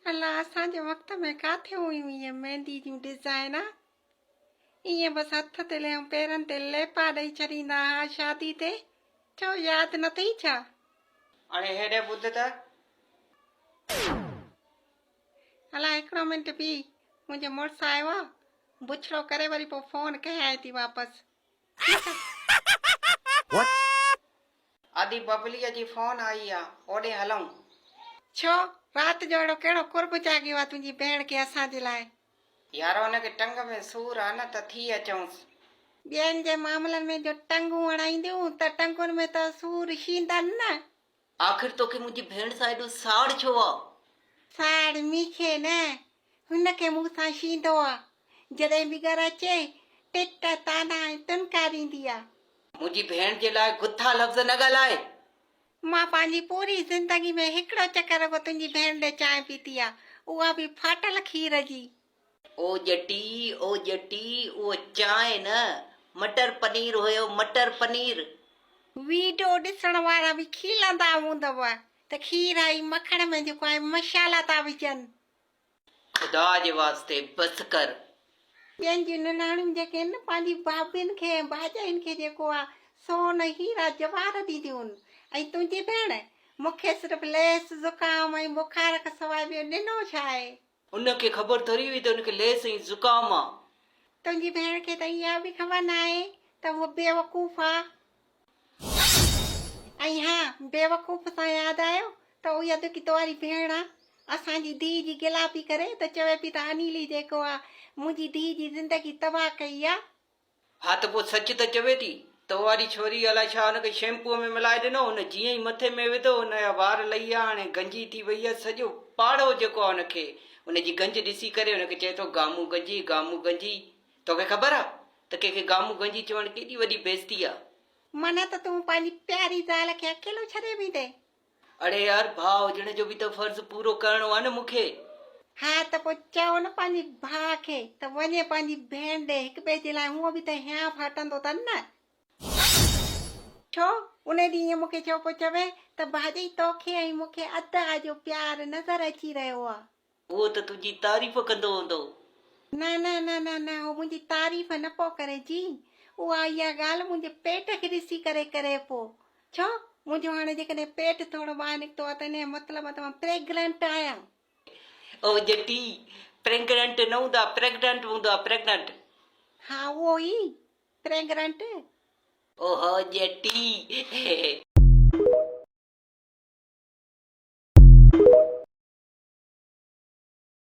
अलाह असांजे वक़्त में काथे हुयूं इहे मेहंदी जूं डिज़ाइन ईअं बसि हथ ते ऐं पेरनि ते लेपा ॾेई छॾींदा हुआ शादी ते छो यादि न अथई छा? हाणे हेॾे ॿुध त अलाए हिकिड़ो मिंट बीह मुंहिंजो मुड़ुसु आयो आहे बुछड़ो करे वरी पोइ फ़ोन कयां थी वापसि। आदि बबलीअ जी फोन आई आहे ओॾे हलूं। छो राति जो अहिड़ो कहिड़ो कुर्ब जाॻियो आहे तुंहिंजी भेण खे असांजे लाइ? यार हुनखे टंग में सूर आहे न त थी अचूंसि। ॿियनि जे मामलनि में जो टंगूं हणाईंदियूं त टंगुनि में त सूर शींदनि न। आख़िर तोखे मुंहिंजी भेण सां एॾो साड़ छो आहे? साड़ मूंखे न हुनखे मूं सां शींदो आहे। जॾहिं बि घरु अचे टिट ताना ऐं तुनका ॾींदी आहे। मुंहिंजी भेण जे लाइ गुथा लफ़्ज़ न ॻाल्हाए। मां पंहिंजी पूरी ज़िंदगी में हिकिड़ो चकर रुॻो तुंहिंजी भेण ॾे चांहि पीती आहे, उहा बि फाटल खीर जी। ओ जटी उहो चांहि न मटर पनीर हुयो, मटर पनीर। वीडियो ॾिसण वारा बि खीलंदा हूंदव त खीर ऐं मखण में जेको आहे मसाला था विझनि। ख़ुदा जे वास्ते बसि कर। ॿियनि जूं निणाणियूं जेके आहिनि न पंहिंजी भाभियुनि खे भाॼाइनि खे जेको आहे सोन हीरा जवाहर ॾींदियूं आहिनि ऐं तुंहिंजी भेण मूंखे सिर्फ़ु लेस ज़ुकाम ऐं बुखार खां सवाइ ॿियो ॾिनो छा आहे? उनखे ख़बर थोरी हुई त उनखे लेस ऐं ज़ुकाम आहे। तुंहिंजी भेण खे त इहा बि ख़बर न आहे त उहो बेवकूफ़ आहे। ऐं हा बेवकूफ़ सां यादि आयो त उहा जेकी तोरी भेण आहे असांजी धीउ जी गिला पई करे त चवे पई त अनिली जेको आहे मुंहिंजी धीउ जी ज़िंदगी तबाह कई आहे। हा त पोइ सच त चवे थी त वारी छोरी अलाए छा हुनखे शैम्पूअ में मिलाए ॾिनो, हुन जीअं ई मथे में विधो हुनजा वार लही विया, हाणे गंजी थी वई आहे। सॼो पाड़ो जेको आहे हुनखे हुनजी गंज ॾिसी करे हुनखे चए थो गामू गंजी गामू गंजी। तोखे ख़बर आहे त कंहिंखे गामू गंजी चवणु केॾी वॾी बेइज़ती आहे? मन त तूं पंहिंजी प्यारी ज़ाल खे अकेलो छॾे बि ॾे। अड़े यार भाउ हुजण जो बि त फर्ज़ पूरो करणो आहे न मूंखे। हा त पोइ चओ न पंहिंजे भाउ खे त वञे पंहिंजी भेण ॾे, हिक ॿिए जे लाइ हूअं बि त हियां फाटंदो अथनि न। छो उन ॾींहुं ईअं मूंखे छो पियो चवे त भाॼी तोखे ऐं मूंखे अदा जो प्यार नज़र अची रहियो आहे। उहो त तुंहिंजी तारीफ़ कंदो हूंदो। न न न न न उहो मुंहिंजी तारीफ़ न पियो करे जी, उहा इहा ॻाल्हि मुंहिंजे पेट खे ॾिसी करे पोइ। छो मुंहिंजो हाणे जेकॾहिं पेट थोरो ॿाहिरि निकितो आहे त इन जो मतिलबु आहे त मां प्रेग्नेंट आहियां। ओ जटी प्रेग्नेंट न हूंदा, प्रेग्नेंट हूंदा, प्रेग्नेंट। हा उहो ई प्रेग्नेंट। ओहो जटी